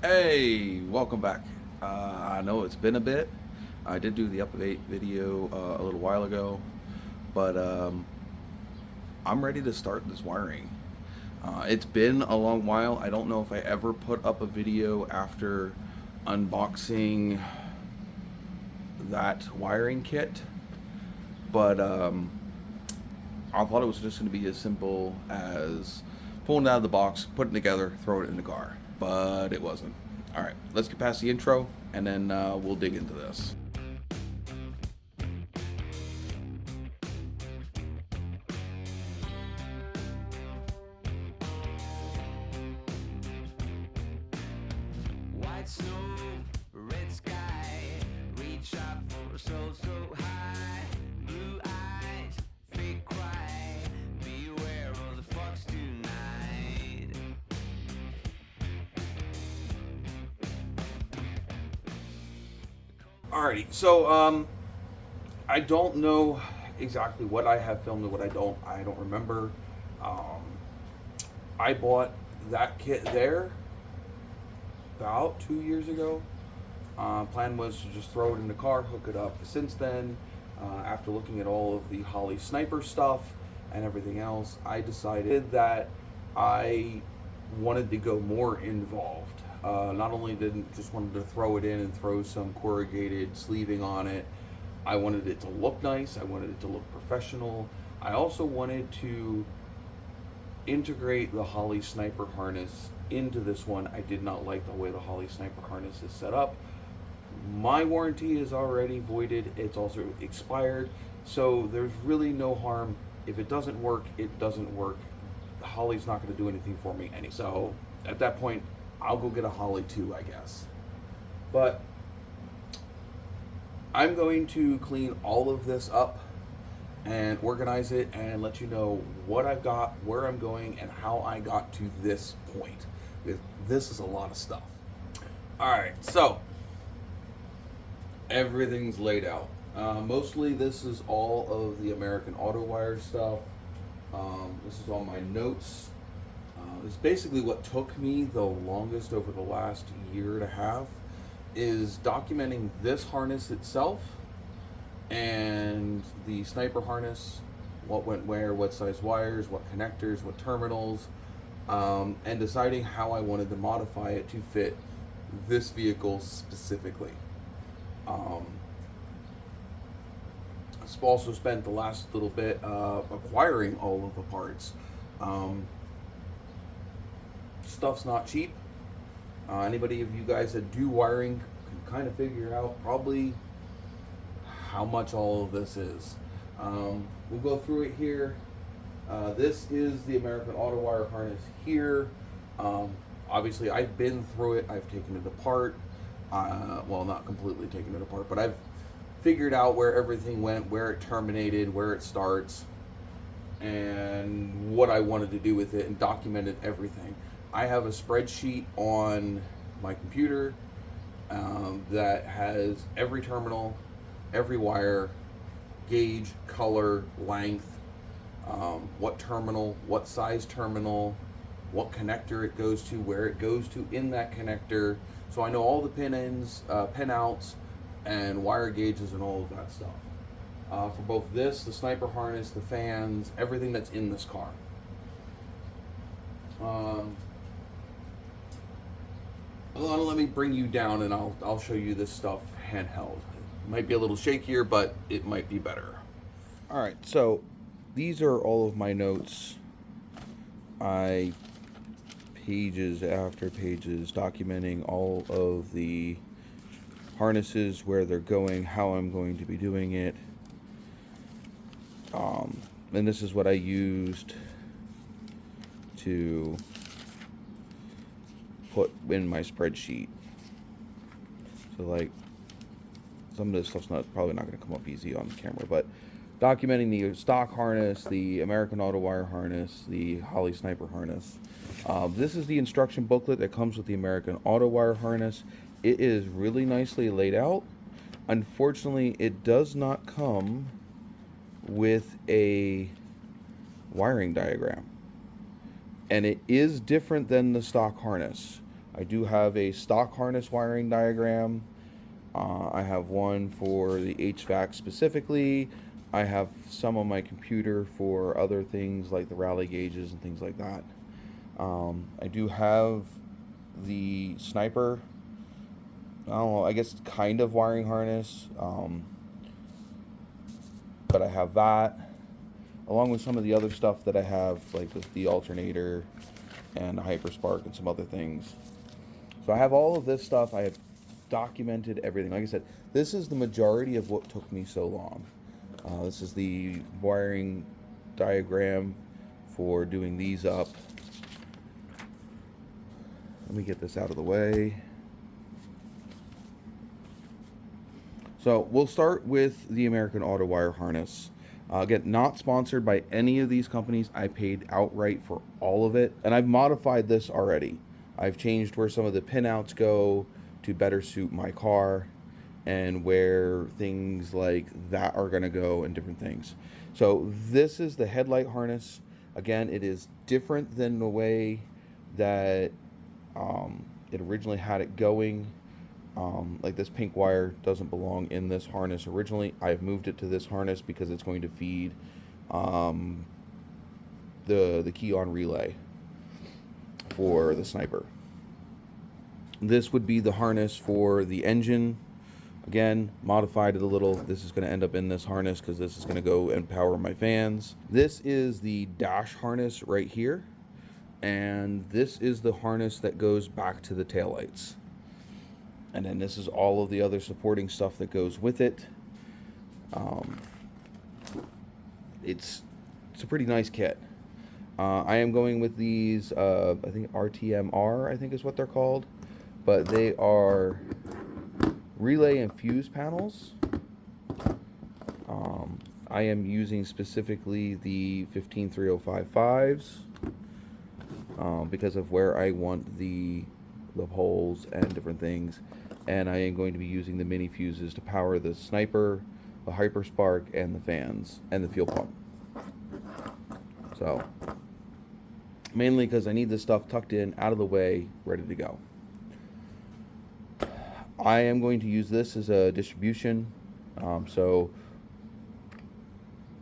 Hey, welcome back. I know it's been a bit. I did do the update video a little while ago, but I'm ready to start this wiring. It's been a long while. I don't know if I ever put up a video after unboxing that wiring kit, but I thought it was just going to be as simple as pulling it out of the box, putting it together, throw it in the car, but it wasn't. All right, let's get past the intro, and then we'll dig into this. White snow, red sky, reach up for a soul so high. Blue eyes, fake cry, beware of the fox tonight. Alrighty, so I don't know exactly what I have filmed and what I don't. I don't remember. Um, I bought that kit there about 2 years ago. Plan was to just throw it in the car, hook it up. Since then, after looking at all of the Holley sniper stuff and everything else, I decided that I wanted to go more involved. Not only didn't just wanted to throw it in and throw some corrugated sleeving on it, I wanted it to look nice. I wanted it to look professional. I also wanted to integrate the Holley sniper harness into this one. I did not like the way the Holley sniper harness is set up. My warranty is already voided. It's also expired. So there's really no harm. If it doesn't work, it doesn't work. Holley's not going to do anything for me anyway. So at that point, I'll go get a Holley too, I guess. But I'm going to clean all of this up and organize it and let you know what I've got, where I'm going, and how I got to this point. This is a lot of stuff. All right, so everything's laid out. Mostly this is all of the American Autowire stuff. This is all my notes. It's basically what took me the longest over the last year and a half is documenting this harness itself and the sniper harness, what went where, what size wires, what connectors, what terminals, and deciding how I wanted to modify it to fit this vehicle specifically. I've also spent the last little bit acquiring all of the parts. Stuff's not cheap. Anybody of you guys that do wiring can kind of figure out probably how much all of this is. We'll go through it here. This is the American Autowire harness here. Obviously, I've been through it. I've taken it apart. Well, not completely taken it apart, but I've figured out where everything went, where it terminated, where it starts, and what I wanted to do with it, and documented everything. I have a spreadsheet on my computer that has every terminal, every wire, gauge, color, length, what terminal, what size terminal, what connector it goes to, where it goes to in that connector. So I know all the pin ins, pin outs, and wire gauges and all of that stuff. For both this, the sniper harness, the fans, everything that's in this car. Let me bring you down and I'll show you this stuff handheld. It might be a little shakier, but it might be better. All right, so these are all of my notes. Pages after pages documenting all of the harnesses, where they're going, how I'm going to be doing it. And this is what I used to put in my spreadsheet. So like some of this stuff's probably not going to come up easy on the camera, but documenting the stock harness, the American Autowire harness, the Holley sniper harness. This is the instruction booklet that comes with the American Autowire harness. It is really nicely laid out. Unfortunately, it does not come with a wiring diagram, and it is different than the stock harness. I do have a stock harness wiring diagram. I have one for the HVAC specifically. I have some on my computer for other things like the rally gauges and things like that. I do have the sniper, I don't know, I guess kind of wiring harness, but I have that along with some of the other stuff that I have, like with the alternator and the Hyperspark and some other things. So I have all of this stuff. I have documented everything. Like I said, this is the majority of what took me so long. This is the wiring diagram for doing these up. Let me get this out of the way. So we'll start with the American Autowire harness. Again, not sponsored by any of these companies. I paid outright for all of it, and I've modified this already. I've changed where some of the pinouts go to better suit my car, and where things like that are going to go, and different things. So this is the headlight harness. Again, it is different than the way that it originally had it going. Like this pink wire doesn't belong in this harness originally. I've moved it to this harness because it's going to feed the key on relay for the sniper. This would be the harness for the engine. Again, modified it a little. This is going to end up in this harness because this is going to go and power my fans. This is the dash harness right here. And this is the harness that goes back to the taillights. And then this is all of the other supporting stuff that goes with it. It's a pretty nice kit. I am going with these, I think RTMR, I think is what they're called. But they are relay and fuse panels. I am using specifically the 15305s because of where I want the holes and different things. And I am going to be using the mini fuses to power the sniper, the Hyperspark, and the fans, and the fuel pump. So, mainly because I need this stuff tucked in, out of the way, ready to go. I am going to use this as a distribution. So,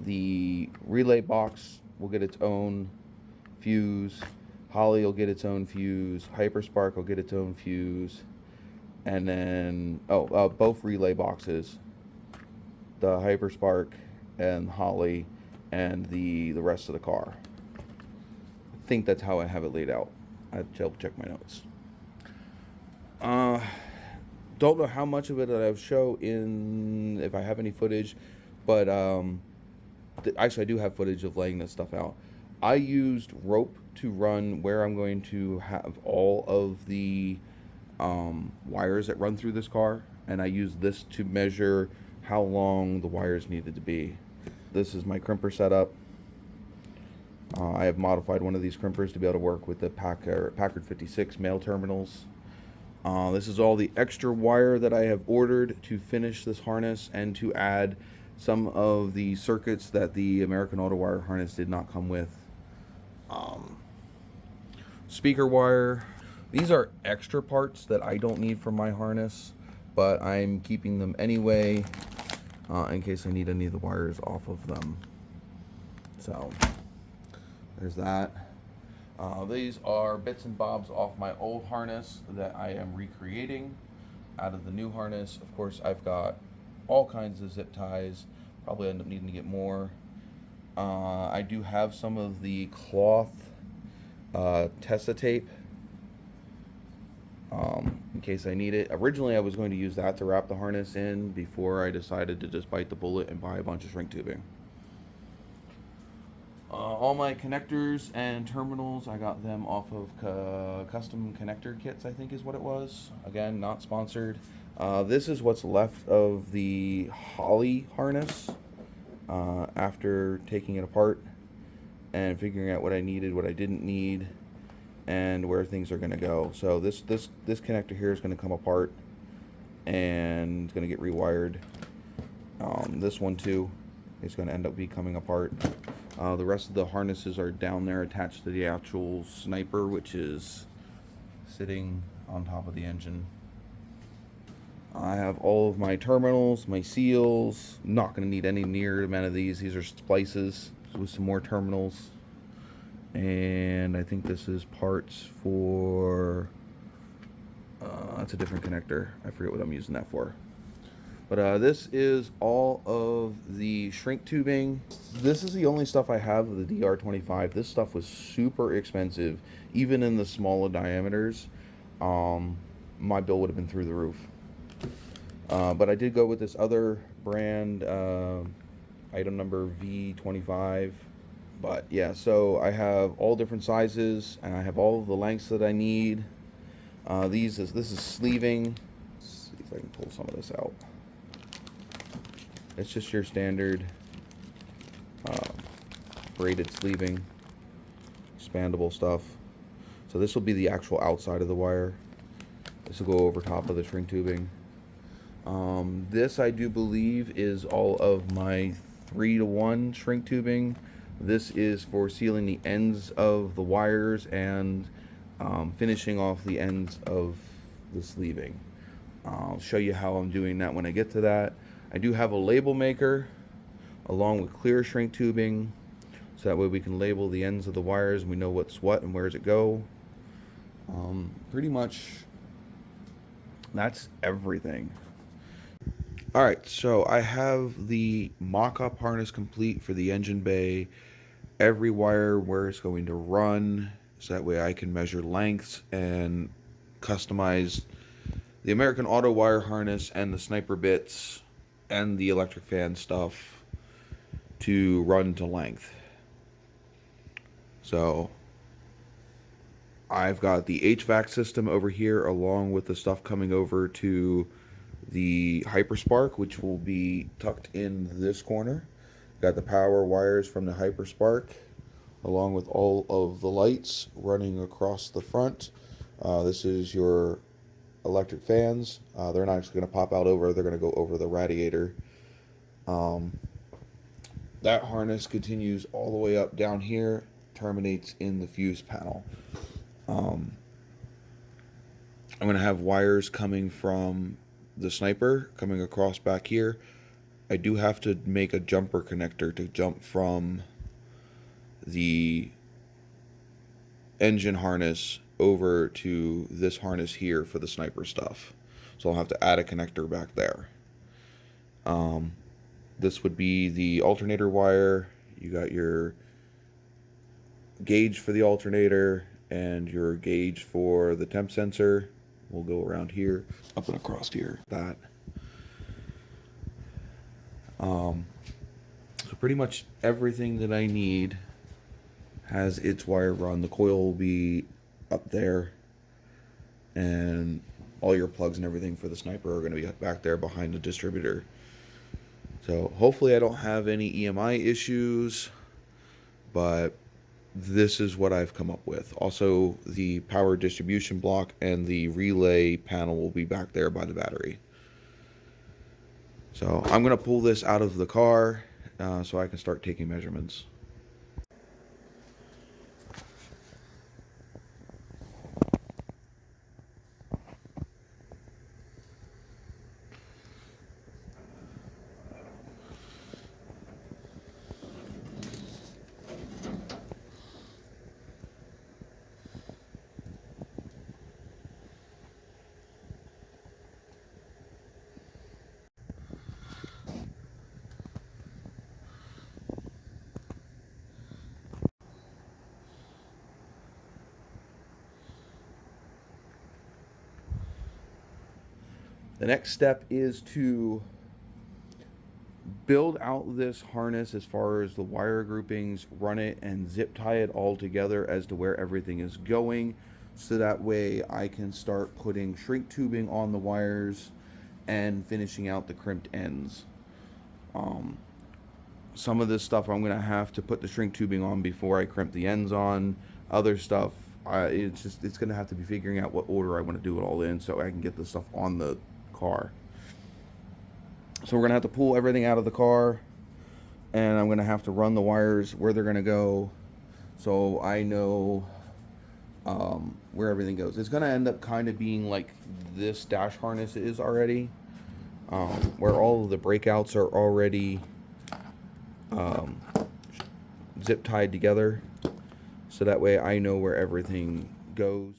the relay box will get its own fuse. Holley will get its own fuse. Hyperspark will get its own fuse. And then, both relay boxes, the Hyperspark and Holley, and the rest of the car. I think that's how I have it laid out. I have to check my notes. Don't know how much of it I'll show in, if I have any footage, but actually I do have footage of laying this stuff out. I used rope to run where I'm going to have all of the wires that run through this car, and I used this to measure how long the wires needed to be. This is my crimper setup. I have modified one of these crimpers to be able to work with the Packard 56 mail terminals. This is all the extra wire that I have ordered to finish this harness and to add some of the circuits that the American Autowire harness did not come with. Speaker wire. These are extra parts that I don't need for my harness, but I'm keeping them anyway in case I need any of the wires off of them. So there's that. These are bits and bobs off my old harness that I am recreating out of the new harness. Of course, I've got all kinds of zip ties. Probably end up needing to get more. I do have some of the cloth Tessa tape in case I need it. Originally, I was going to use that to wrap the harness in before I decided to just bite the bullet and buy a bunch of shrink tubing. All my connectors and terminals, I got them off of custom connector kits, I think is what it was. Again, not sponsored. This is what's left of the Holley harness after taking it apart and figuring out what I needed, what I didn't need, and where things are going to go. So this connector here is going to come apart and it's going to get rewired. This one too is going to end up coming apart. The rest of the harnesses are down there attached to the actual sniper, which is sitting on top of the engine. I have all of my terminals, my seals. Not going to need any near amount of these. These are splices with some more terminals. And I think this is parts for... that's a different connector. I forget what I'm using that for. But this is all of the shrink tubing. This is the only stuff I have of the DR25. This stuff was super expensive. Even in the smaller diameters, my bill would have been through the roof. But I did go with this other brand, item number V25. But yeah, so I have all different sizes, and I have all of the lengths that I need. This is sleeving. Let's see if I can pull some of this out. It's just your standard braided sleeving, expandable stuff. So this will be the actual outside of the wire. This will go over top of the shrink tubing. This, I do believe, is all of my 3-to-1 shrink tubing. This is for sealing the ends of the wires and finishing off the ends of the sleeving. I'll show you how I'm doing that when I get to that. I do have a label maker along with clear shrink tubing, so that way we can label the ends of the wires and we know what's what and where does it go. Pretty much that's everything. Alright, so I have the mock-up harness complete for the engine bay. Every wire where it's going to run, so that way I can measure lengths and customize the American Autowire harness and the sniper bits and the electric fan stuff to run to length. So I've got the HVAC system over here along with the stuff coming over to the Hyperspark, which will be tucked in this corner. Got the power wires from the Hyperspark along with all of the lights running across the front. This is your electric fans. They're not actually going to pop out over, they're going to go over the radiator. That harness continues all the way up down here, terminates in the fuse panel. I'm going to have wires coming from the sniper coming across back here. I do have to make a jumper connector to jump from the engine harness over to this harness here for the sniper stuff. So I'll have to add a connector back there. This would be the alternator wire. You got your gauge for the alternator and your gauge for the temp sensor. We'll go around here, up and across here. That. So pretty much everything that I need has its wire run. The coil will be up there, and all your plugs and everything for the sniper are going to be back there behind the distributor. So hopefully I don't have any EMI issues, but this is what I've come up with. Also, the power distribution block and the relay panel will be back there by the battery. So I'm going to pull this out of the car so I can start taking measurements. The next step is to build out this harness as far as the wire groupings, run it and zip tie it all together as to where everything is going, so that way I can start putting shrink tubing on the wires and finishing out the crimped ends. Some of this stuff I'm going to have to put the shrink tubing on before I crimp the ends on. Other stuff, it's going to have to be figuring out what order I want to do it all in so I can get the stuff on the car. So we're going to have to pull everything out of the car, and I'm going to have to run the wires where they're going to go, so I know where everything goes. It's going to end up kind of being like this dash harness is already, where all of the breakouts are already zip tied together, so that way I know where everything goes.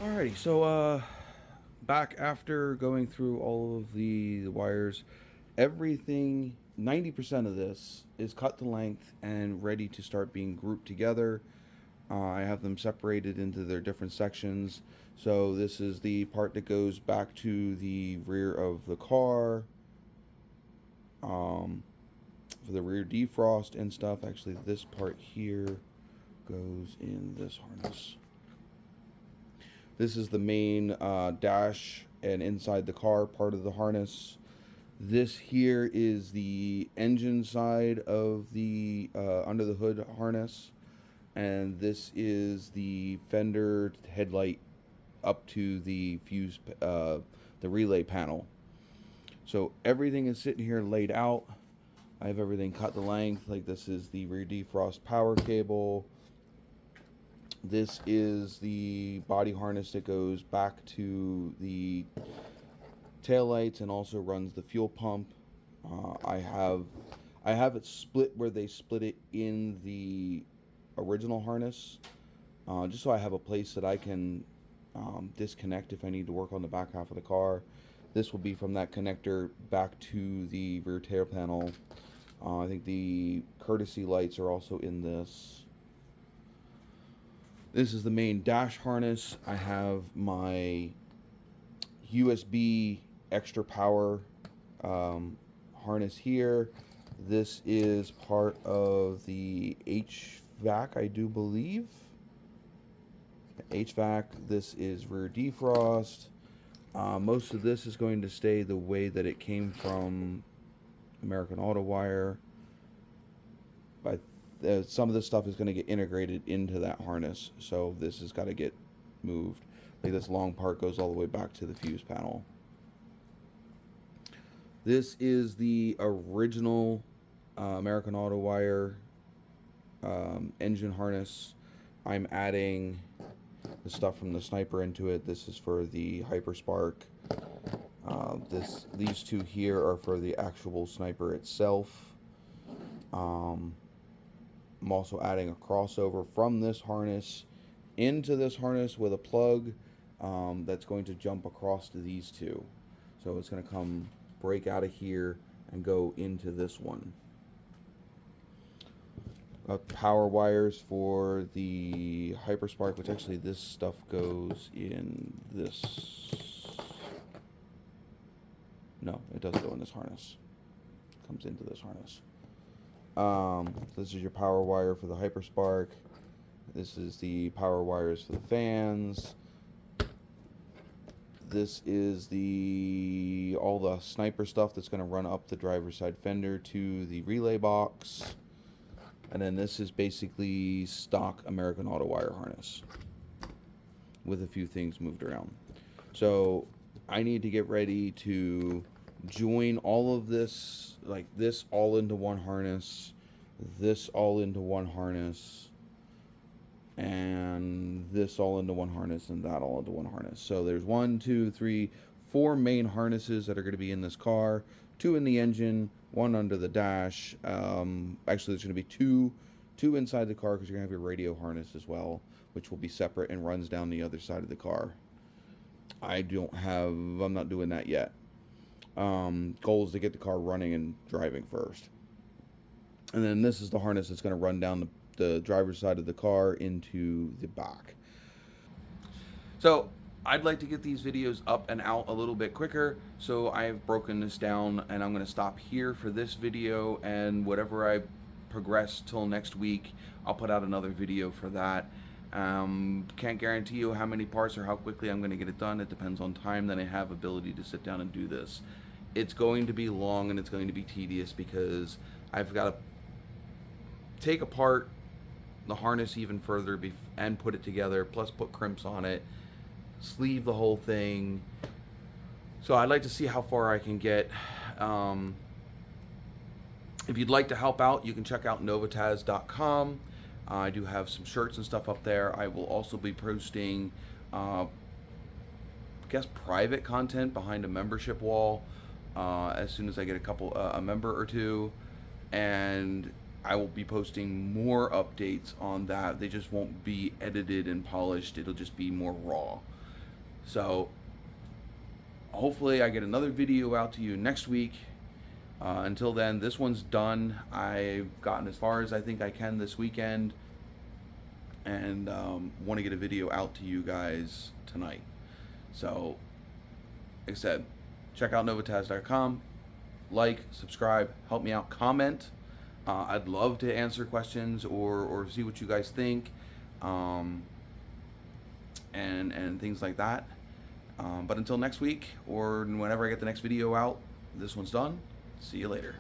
Alrighty, so back after going through all of the wires, everything, 90% of this is cut to length and ready to start being grouped together. I have them separated into their different sections. So this is the part that goes back to the rear of the car, for the rear defrost and stuff. Actually, this part here goes in this harness. This is the main dash and inside the car part of the harness. This here is the engine side of the under the hood harness, and this is the fender headlight up to the fuse, the relay panel. So everything is sitting here laid out. I have everything cut to length. Like, this is the rear defrost power cable. This is the body harness that goes back to the taillights and also runs the fuel pump. I have it split where they split it in the original harness, just so I have a place that I can disconnect if I need to work on the back half of the car. This will be from that connector back to the rear tail panel. I think the courtesy lights are also in this. This is the main dash harness. I have my USB extra power harness here. This is part of the HVAC, I do believe. HVAC. This is rear defrost. Most of this is going to stay the way that it came from American Autowire. But some of this stuff is going to get integrated into that harness, so this has got to get moved. Like, this long part goes all the way back to the fuse panel. This is the original American Autowire engine harness. I'm adding the stuff from the Sniper into it. This is for the Hyperspark. These two here are for the actual Sniper itself. I'm also adding a crossover from this harness into this harness with a plug that's going to jump across to these two. So it's going to come break out of here and go into this one. Power wires for the Hyperspark, which actually this stuff goes in this. No, it doesn't go in this harness. It comes into this harness. This is your power wire for the Hyperspark. This is the power wires for the fans. This is all the Sniper stuff that's going to run up the driver's side fender to the relay box. And then this is basically stock American Autowire harness with a few things moved around. So I need to get ready to join all of this, like this all into one harness, this all into one harness, and this all into one harness, and that all into one harness. So there's 1, 2, 3, 4 main harnesses that are going to be in this car, 2 in the engine, 1 under the dash. Actually, there's going to be two 2 inside the car because you're going to have your radio harness as well, which will be separate and runs down the other side of the car. I'm not doing that yet. Goal is to get the car running and driving first. And then this is the harness that's going to run down the driver's side of the car into the back. So I'd like to get these videos up and out a little bit quicker, so I've broken this down, and I'm going to stop here for this video, and whatever I progress till next week, I'll put out another video for that. Can't guarantee you how many parts or how quickly I'm going to get it done. It depends on time that I have ability to sit down and do this. It's going to be long and it's going to be tedious because I've got to take apart the harness even further and put it together, plus put crimps on it, sleeve the whole thing. So I'd like to see how far I can get. If you'd like to help out, you can check out Novatazz.com. I do have some shirts and stuff up there. I will also be posting, private content behind a membership wall as soon as I get a member or two, and I will be posting more updates on that. They just won't be edited and polished. It'll just be more raw. So hopefully I get another video out to you next week. Until then, this one's done. I've gotten as far as I think I can this weekend, and want to get a video out to you guys tonight. So, like I said, check out Novatazz.com. Like, subscribe, help me out, comment. I'd love to answer questions or see what you guys think, and things like that. But until next week, or whenever I get the next video out, this one's done. See you later.